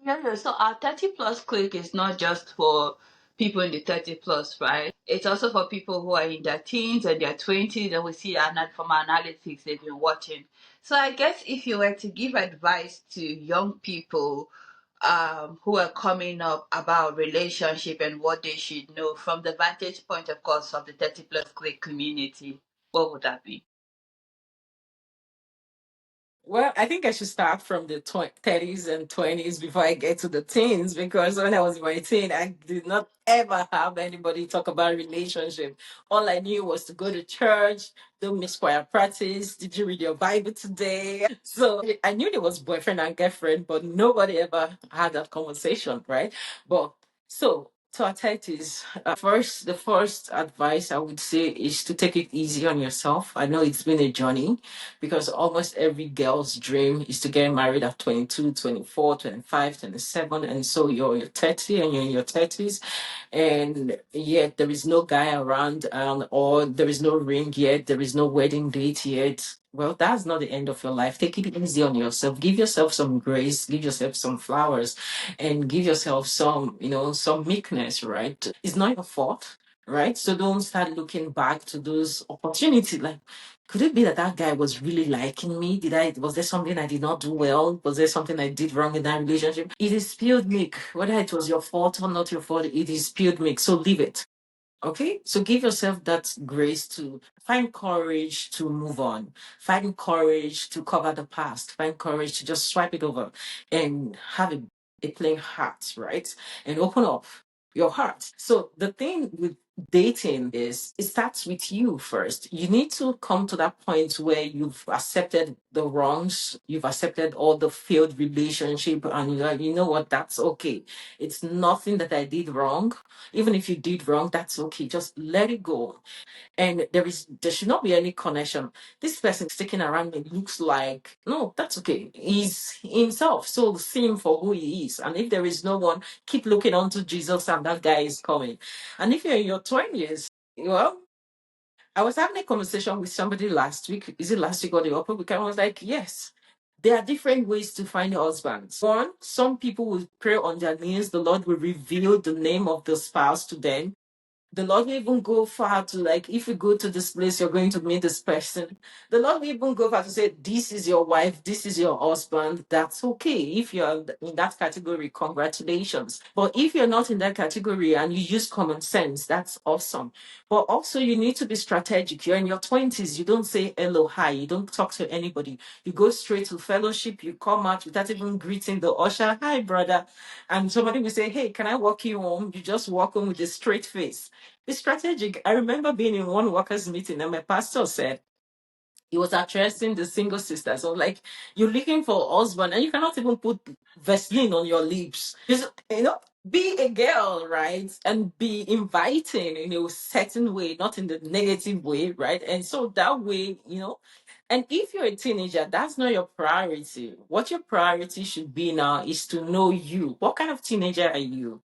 Yeah, yeah. So our 30 plus clique is not just for people in the 30 plus, right? It's also for people who are in their teens and their 20s, and we see from our analytics they've been watching. So I guess if you were to give advice to young people who are coming up about relationship and what they should know from the vantage point, of course, of the 30 plus clique community, what would that be? Well, I think I should start from the 30s and 20s before I get to the teens, because when I was in my teen, I did not ever have anybody talk about relationship. All I knew was to go to church, do Miss Choir practice. Did you read your Bible today? So I knew there was boyfriend and girlfriend, but nobody ever had that conversation, right? But so to our 30s, the first advice I would say is to take it easy on yourself. I know it's been a journey, because almost every girl's dream is to get married at 22, 24, 25, 27. And so you're 30 and you're in your 30s, and yet there is no guy around, or there is no ring yet, there is no wedding date yet. Well, that's not the end of your life. Take it easy on yourself. Give yourself some grace, give yourself some flowers, and give yourself some meekness, right? It's not your fault, right? So don't start looking back to those opportunities. Like, could it be that that guy was really liking me? Was there something I did not do well? Was there something I did wrong in that relationship? It is spilled milk. Whether it was your fault or not your fault, it is spilled milk. So leave it. Okay, so give yourself that grace to find courage to move on, find courage to cover the past, find courage to just swipe it over and have a plain heart, right? And open up your heart. So the thing with dating is it starts with you first. You need to come to that point where you've accepted the wrongs, you've accepted all the failed relationship, and you're like, you know what, that's okay. It's nothing that I did wrong. Even if you did wrong, that's okay. Just let it go. And there should not be any connection. This person sticking around me looks like, no, that's okay. He's himself. So see him for who he is. And if there is no one, keep looking onto Jesus, and that guy is coming. And if you're in your 20s, well, I was having a conversation with somebody last week. Is it last week or the upper week? I was like, yes. There are different ways to find husbands. One, some people will pray on their knees. The Lord will reveal the name of the spouse to them. The Lord will even go far to, like, if you go to this place, you're going to meet this person. The Lord will even go far to say, this is your wife, this is your husband. That's okay. If you're in that category, congratulations. But if you're not in that category and you use common sense, that's awesome. But also, you need to be strategic. You're in your 20s. You don't say hello, hi. You don't talk to anybody. You go straight to fellowship. You come out without even greeting the usher. Hi, brother. And somebody will say, hey, can I walk you home? You just walk home with a straight face. Be strategic. I remember being in one workers' meeting and my pastor said he was addressing the single sisters. So, like, you're looking for a husband and you cannot even put Vaseline on your lips. Be a girl, right? And be inviting in a certain way, not in the negative way, right? And so that way, and if you're a teenager, that's not your priority. What your priority should be now is to know you. What kind of teenager are you?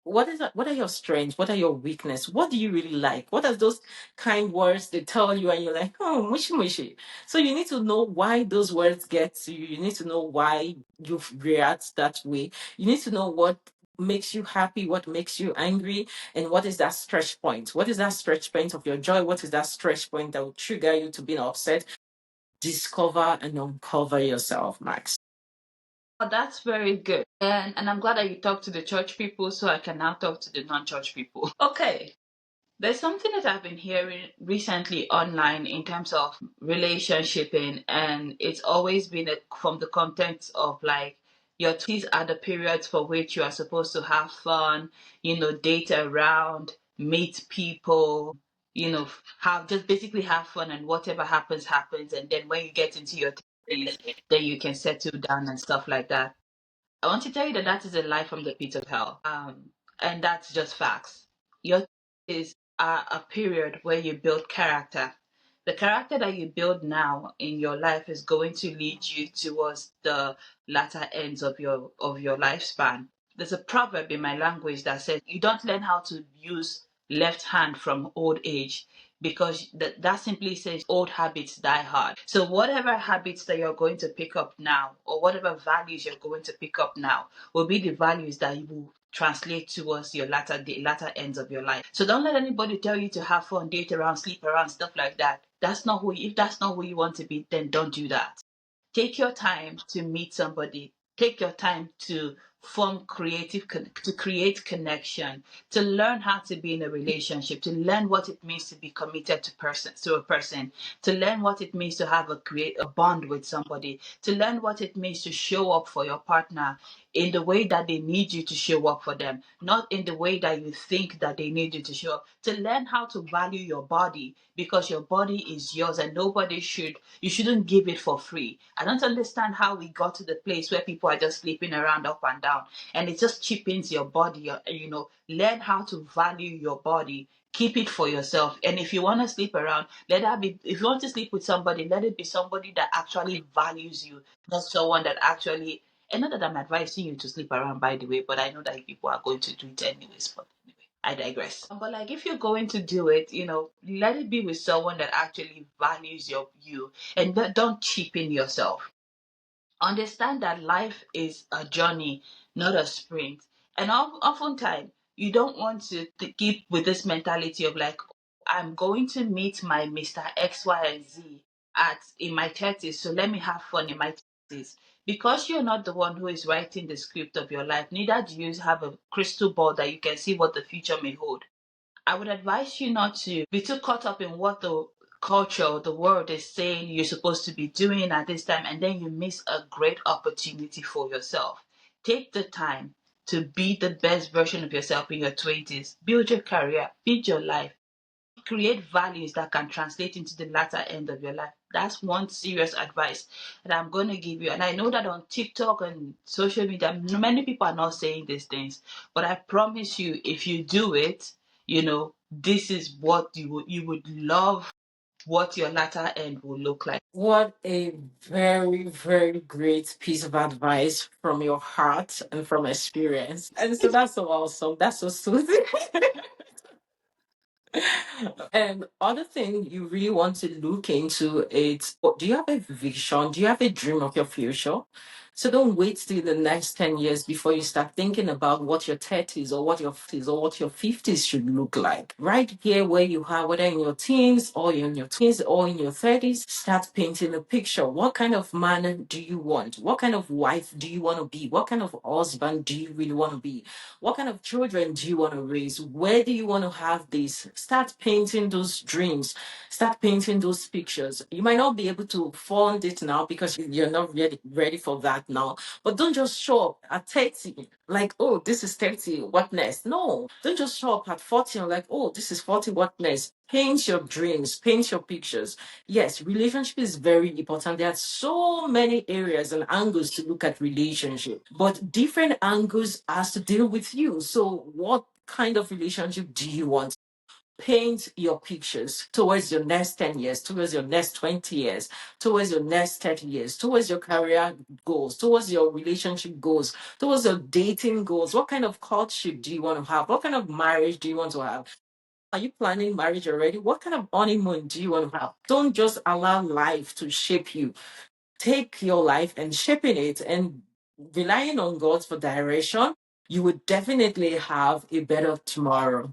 What are your strengths? What are your weaknesses? What do you really like? What are those kind words they tell you and you're like, oh, mushy mushy. So you need to know why those words get to you. You need to know why you react that way. You need to know what makes you happy, what makes you angry, and what is that stretch point? What is that stretch point of your joy? What is that stretch point that will trigger you to being upset? Discover and uncover yourself, Max. Oh, that's very good. And I'm glad that you talked to the church people so I can now talk to the non-church people. Okay. There's something that I've been hearing recently online in terms of relationshiping, and it's always been from the context of like your 20s are the periods for which you are supposed to have fun, date around, meet people, have just basically have fun, and whatever happens, happens. And then when you get into your 30s, then you can settle down and stuff like that. I want to tell you that that is a lie from the pit of hell. And that's just facts. Your is a period where you build character. The character that you build now in your life is going to lead you towards the latter ends of your lifespan. There's a proverb in my language that says you don't learn how to use left hand from old age. because that simply says old habits die hard. So whatever habits that you're going to pick up now, or whatever values you're going to pick up now, will be the values that you will translate towards the latter ends of your life. So don't let anybody tell you to have fun, date around, sleep around, stuff like that. If that's not who you want to be, then don't do that. Take your time to meet somebody. Take your time to to create connection, to learn how to be in a relationship, to learn what it means to be committed to a person, to learn what it means to have create a bond with somebody, to learn what it means to show up for your partner in the way that they need you to show up for them, not in the way that you think that they need you to show up. To learn how to value your body, because your body is yours and you shouldn't give it for free. I don't understand how we got to the place where people are just sleeping around up and down, and it just cheapens your body. Learn how to value your body. Keep it for yourself. And if you want to sleep around, let that be. If you want to sleep with somebody, let it be somebody that actually values you, not someone that actually. And not that I'm advising you to sleep around, by the way, but I know that people are going to do it anyways. But anyway, I digress. But like, if you're going to do it, let it be with someone that actually values you, and don't cheapen yourself. Understand that life is a journey, not a sprint. And oftentimes, you don't want to keep with this mentality of like, I'm going to meet my Mr. X, Y, and Z in my 30s, so let me have fun in my 30s. Because you're not the one who is writing the script of your life, neither do you have a crystal ball that you can see what the future may hold. I would advise you not to be too caught up in what the culture, the world is saying you're supposed to be doing at this time, and then you miss a great opportunity for yourself. Take the time to be the best version of yourself in your 20s. Build your career, build your life, create values that can translate into the latter end of your life. That's one serious advice that I'm going to give you. And I know that on TikTok and social media, many people are not saying these things, but I promise you, if you do it, this is what you would love what your latter end will look like. What a very, very great piece of advice from your heart and from experience. And so that's so awesome. That's so soothing. And other thing you really want to look into is, do you have a vision? Do you have a dream of your future? So don't wait till the next 10 years before you start thinking about what your 30s or what your 50s should look like. Right here where you are, whether in your teens or in your 30s, start painting a picture. What kind of man do you want? What kind of wife do you want to be? What kind of husband do you really want to be? What kind of children do you want to raise? Where do you want to have this? Start painting those dreams. Start painting those pictures. You might not be able to fund it now because you're not ready for that now. But don't just show up at 30, like, oh, this is 30, what next? No, don't just show up at 40 and like, oh, this is 40, what next? Paint your dreams, paint your pictures. Yes, relationship is very important. There are so many areas and angles to look at relationship, but different angles has to deal with you. So what kind of relationship do you want? Paint your pictures towards your next 10 years, towards your next 20 years, towards your next 30 years, towards your career goals, towards your relationship goals, towards your dating goals. What kind of courtship do you want to have? What kind of marriage do you want to have? Are you planning marriage already? What kind of honeymoon do you want to have? Don't just allow life to shape you. Take your life and shaping it and relying on God for direction. You would definitely have a better tomorrow.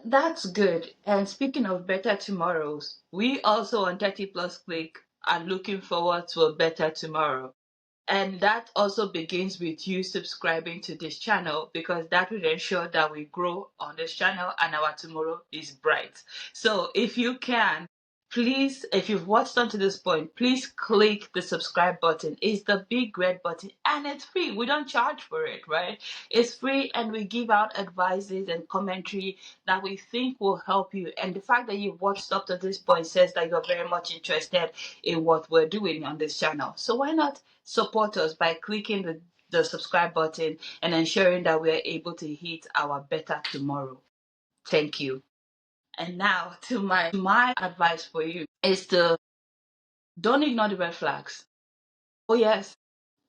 That's good. And speaking of better tomorrows, we also on 30 Plus Click are looking forward to a better tomorrow. And that also begins with you subscribing to this channel, because that will ensure that we grow on this channel and our tomorrow is bright. So if you can, please, if you've watched unto this point, please click the subscribe button. It's the big red button and it's free. We don't charge for it, right? It's free, and we give out advices and commentary that we think will help you. And the fact that you've watched up to this point says that you're very much interested in what we're doing on this channel. So why not support us by clicking the subscribe button and ensuring that we are able to hit our better tomorrow. Thank you. And now to my advice for you is to don't ignore the red flags. Oh yes.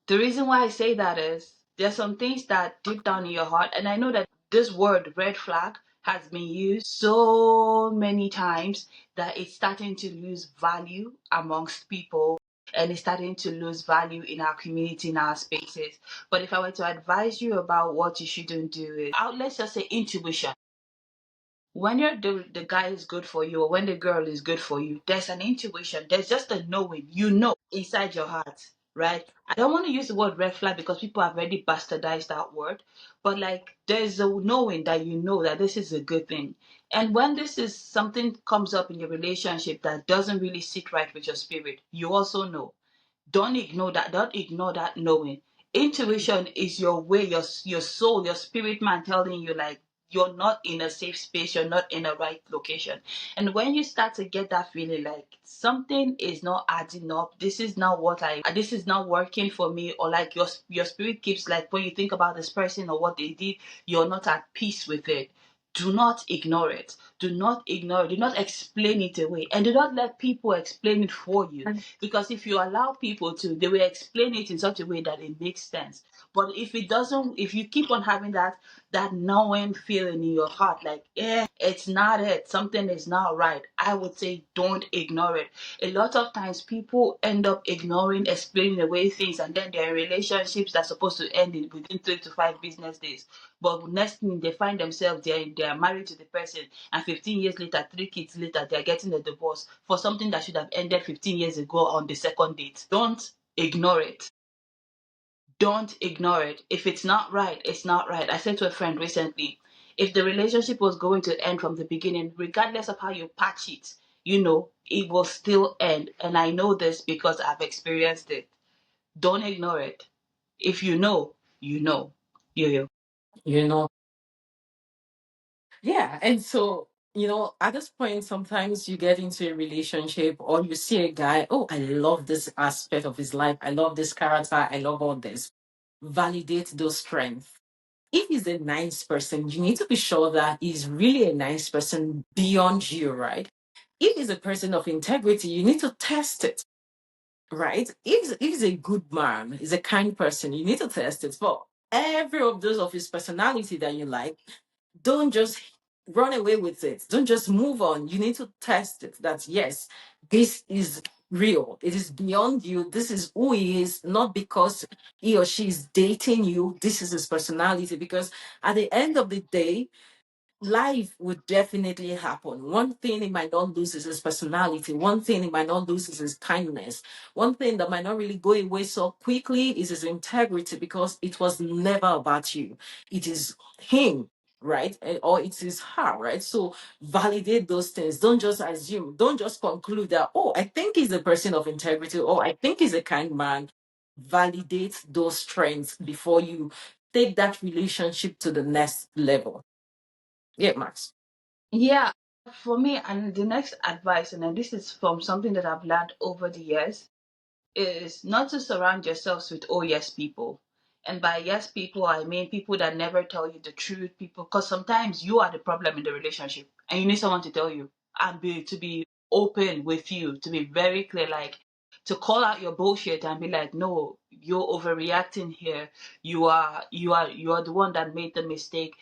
The reason why I say that is there's some things that deep down in your heart, and I know that this word red flag has been used so many times that it's starting to lose value amongst people, and it's starting to lose value in our community, in our spaces. But if I were to advise you about what you shouldn't do, is let's just say intuition. When the guy is good for you, or when the girl is good for you, there's an intuition. There's just a knowing. You know inside your heart, right? I don't want to use the word red flag because people have already bastardized that word, but like there's a knowing that you know that this is a good thing. And when this is something comes up in your relationship that doesn't really sit right with your spirit, you also know. Don't ignore that. Don't ignore that knowing. Intuition is your way, your soul, your spirit man telling you like you're not in a safe space, you're not in a right location. And when you start to get that feeling like something is not adding up, this is not working for me, or like your spirit keeps like when you think about this person or what they did, you're not at peace with it. Do not ignore it. Do not ignore it. Do not explain it away. And do not let people explain it for you. Because if you allow people to, they will explain it in such a way that it makes sense. But if it doesn't, if you keep on having that knowing feeling in your heart, like, it's not it, something is not right, I would say don't ignore it. A lot of times people end up ignoring, explaining away things, and then they're in relationships that's supposed to end within 3 to 5 business days. But next thing they find themselves, they're married to the person, and 15 years later, 3 kids later, they're getting a divorce for something that should have ended 15 years ago on the second date. Don't ignore it. Don't ignore it. If it's not right, it's not right. I said to a friend recently, if the relationship was going to end from the beginning, regardless of how you patch it, it will still end. And I know this because I've experienced it. Don't ignore it. If you know, you know. Yo. You know, yeah. And so, at this point, sometimes you get into a relationship or you see a guy, oh, I love this aspect of his life. I love this character. I love all this. Validate those strengths. If he's a nice person, you need to be sure that he's really a nice person beyond you, right? If he's a person of integrity, you need to test it, right? If he's a good man, he's a kind person, you need to test it for every of those of his personality that you like. Don't just run away with it. Don't just move on. You need to test it that yes, this is real. It is beyond you. This is who he is, not because he or she is dating you. This is his personality. Because at the end of the day, life would definitely happen. One thing he might not lose is his personality. One thing he might not lose is his kindness. One thing that might not really go away so quickly is his integrity, because it was never about you. It is him, right? Or it is her, right? So validate those things. Don't just assume. Don't just conclude that, oh, I think he's a person of integrity, or I think he's a kind man. Validate those strengths before you take that relationship to the next level. Yeah, Max. Yeah, for me, and the next advice, and then this is from something that I've learned over the years, is not to surround yourselves with oh yes people. And by yes people, I mean people that never tell you the truth, people, because sometimes you are the problem in the relationship and you need someone to tell you and to be open with you, to be very clear, like to call out your bullshit and be like, no, you're overreacting here. You are the one that made the mistake.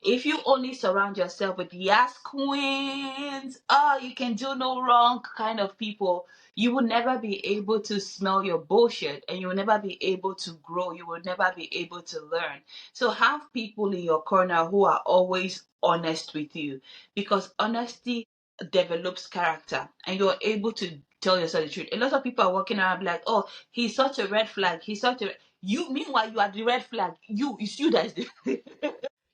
If you only surround yourself with yes queens, oh, you can do no wrong kind of people, you will never be able to smell your bullshit, and you will never be able to grow. You will never be able to learn. So have people in your corner who are always honest with you, because honesty develops character and you're able to tell yourself the truth. A lot of people are walking around like, oh, he's such a red flag. He's such a you meanwhile you are the red flag. It's you that is the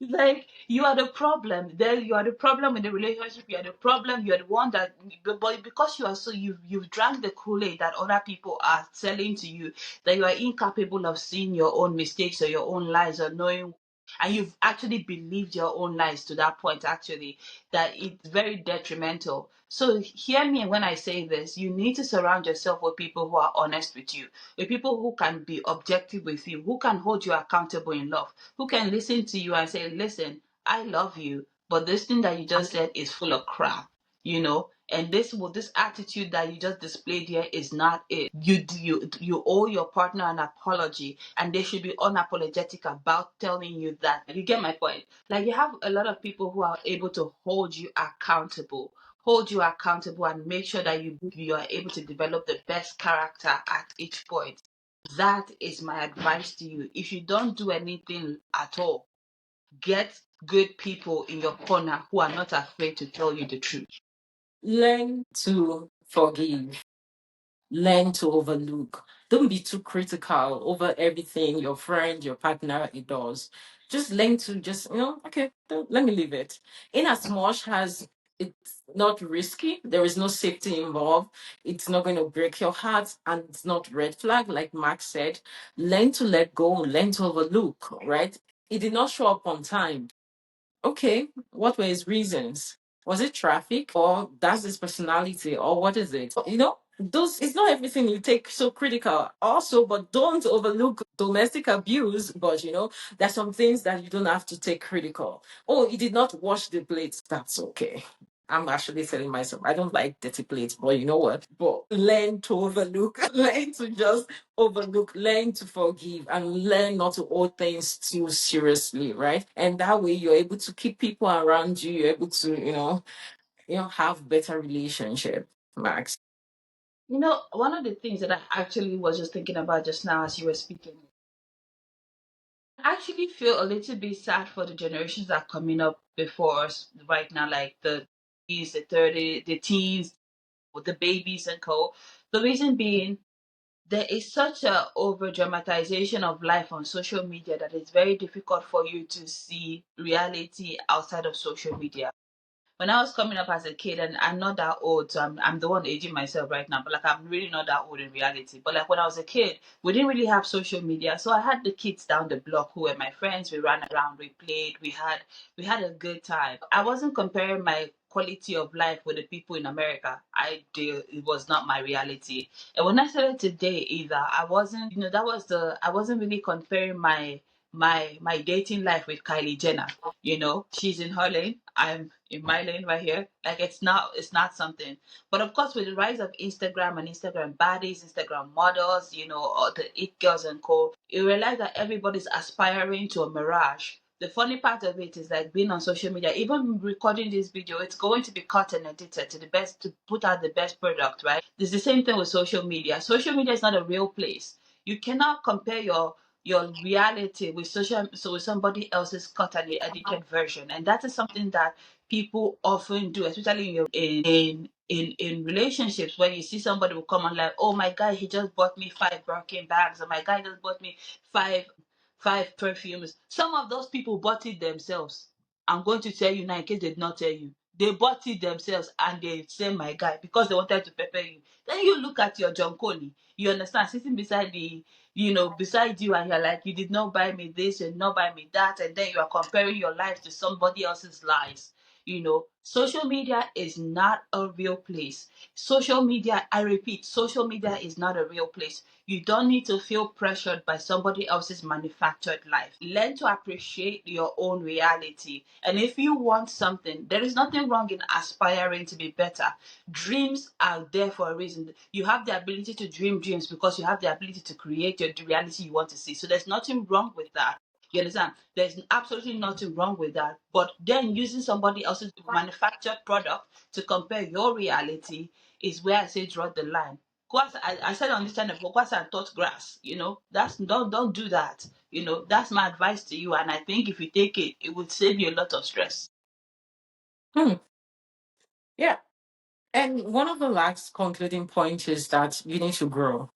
like you are the problem. Then you are the problem in the relationship. You are the problem. You are the one that, but because you are so you've drank the Kool-Aid that other people are selling to you, that you are incapable of seeing your own mistakes or your own lies or knowing, and you've actually believed your own lies to that point actually, that it's very detrimental. So hear me when I say this. You need to surround yourself with people who are honest with you, with people who can be objective with you, who can hold you accountable in love, who can listen to you and say, listen, I love you, but this thing that you just said is full of crap. And this attitude that you just displayed here is not it. You owe your partner an apology, and they should be unapologetic about telling you that. You get my point? Like, you have a lot of people who are able to hold you accountable and make sure that you are able to develop the best character at each point. That is my advice to you. If you don't do anything at all, get good people in your corner who are not afraid to tell you the truth. Learn to forgive, learn to overlook. Don't be too critical over everything your friend, your partner it does. Just learn to just, okay, let me leave it. In as much as it's not risky, there is no safety involved, it's not going to break your heart, and it's not red flag, like Max said. Learn to let go, learn to overlook, right? It did not show up on time. Okay, what were his reasons? Was it traffic, or that's his personality, or what is it? Those, it's not everything you take so critical. Also, but don't overlook domestic abuse. But there's some things that you don't have to take critical. Oh, he did not wash the plates. That's okay. I'm actually telling myself I don't like dirty plates, but you know what? But learn to overlook, learn to just overlook, learn to forgive, and learn not to hold things too seriously, right? And that way you're able to keep people around you, you're able to, have better relationship, Max. One of the things that I actually was just thinking about just now as you were speaking, I actually feel a little bit sad for the generations that are coming up before us right now, like the 20s, the 30s, the teens, with the babies and co. The reason being, there is such a over dramatization of life on social media that it's very difficult for you to see reality outside of social media. When I was coming up as a kid, and I'm not that old, so I'm the one aging myself right now, but like, I'm really not that old in reality. But like, when I was a kid, we didn't really have social media. So I had the kids down the block who were my friends. We ran around, we played, we had a good time. I wasn't comparing my quality of life with the people in America. It was not my reality. And when I started to date either, I wasn't, I wasn't really comparing my dating life with Kylie Jenner. She's in her lane, I'm in my lane right here. Like, it's not something. But of course, with the rise of Instagram and Instagram baddies, Instagram models, or the it girls and co, you realize that everybody's aspiring to a mirage. The funny part of it is, like, being on social media, even recording this video, it's going to be cut and edited to put out the best product, right? It's the same thing with social media. Social media is not a real place. You cannot compare your reality with with somebody else's cut and edited version. And that is something that people often do, especially in relationships, where you see somebody will come on like, oh my guy, he just bought me 5 Birkin bags, or my guy just bought me five perfumes. Some of those people bought it themselves. I'm going to tell you now, in case they did not tell you, they bought it themselves, and they say my guy because they wanted to pepper you. Then you look at your John Coney, you understand, sitting beside you, and you're like, you did not buy me this, you did not buy me that, and then you are comparing your life to somebody else's lives. Social media is not a real place. Social media, I repeat, social media is not a real place. You don't need to feel pressured by somebody else's manufactured life. Learn to appreciate your own reality. And if you want something, there is nothing wrong in aspiring to be better. Dreams are there for a reason. You have the ability to dream dreams because you have the ability to create the reality you want to see. So there's nothing wrong with that. You understand? There's absolutely nothing wrong with that. But then using somebody else's manufactured product to compare your reality is where I say draw the line. Because I said on this channel, because I taught grass, that's don't do that. That's my advice to you. And I think if you take it, it would save you a lot of stress. Hmm. Yeah. And one of the last concluding points is that you need to grow.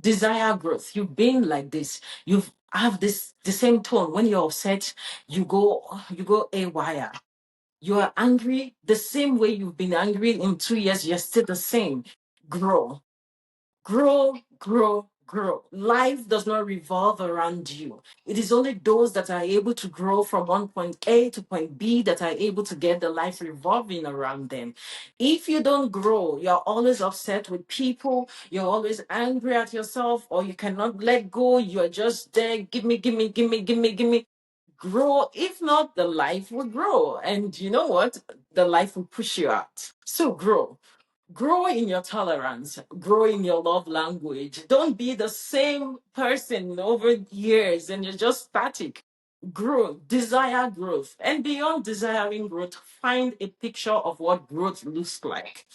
Desire growth. You've been like this. You have this the same tone. When you're upset, you go AWire. You are angry the same way you've been angry in 2 years, you're still the same. Grow. Grow, grow, grow. Life does not revolve around you. It is only those that are able to grow from one point A to point B that are able to get the life revolving around them. If you don't grow, you're always upset with people, you're always angry at yourself, or you cannot let go, you're just there, give me, give me, give me, give me, give me. grow. If not, the life will grow. And you know what? The life will push you out. So grow. Grow in your tolerance, grow in your love language. Don't be the same person over years and you're just static. Grow, desire growth. And beyond desiring growth, find a picture of what growth looks like.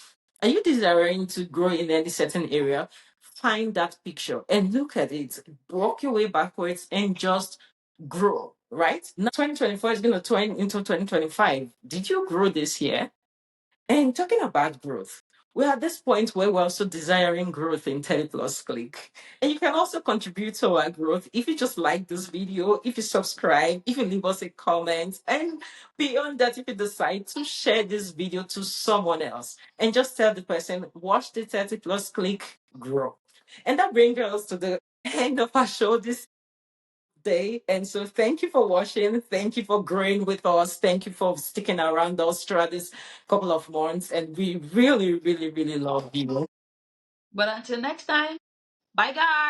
Are you desiring to grow in any certain area? Find that picture and look at it. Walk your way backwards and just grow, right? Now, 2024 is going to turn into 2025. Did you grow this year? And talking about growth, we're at this point where we're also desiring growth in 10 plus click. And you can also contribute to our growth if you just like this video, if you subscribe, if you leave us a comment, and beyond that, if you decide to share this video to someone else and just tell the person, watch the 30 plus click, grow. And that brings us to the end of our show this day. And so thank you for watching. Thank you for growing with us. Thank you for sticking around us throughout this couple of months. And we really, really, really love you. But until next time, bye guys.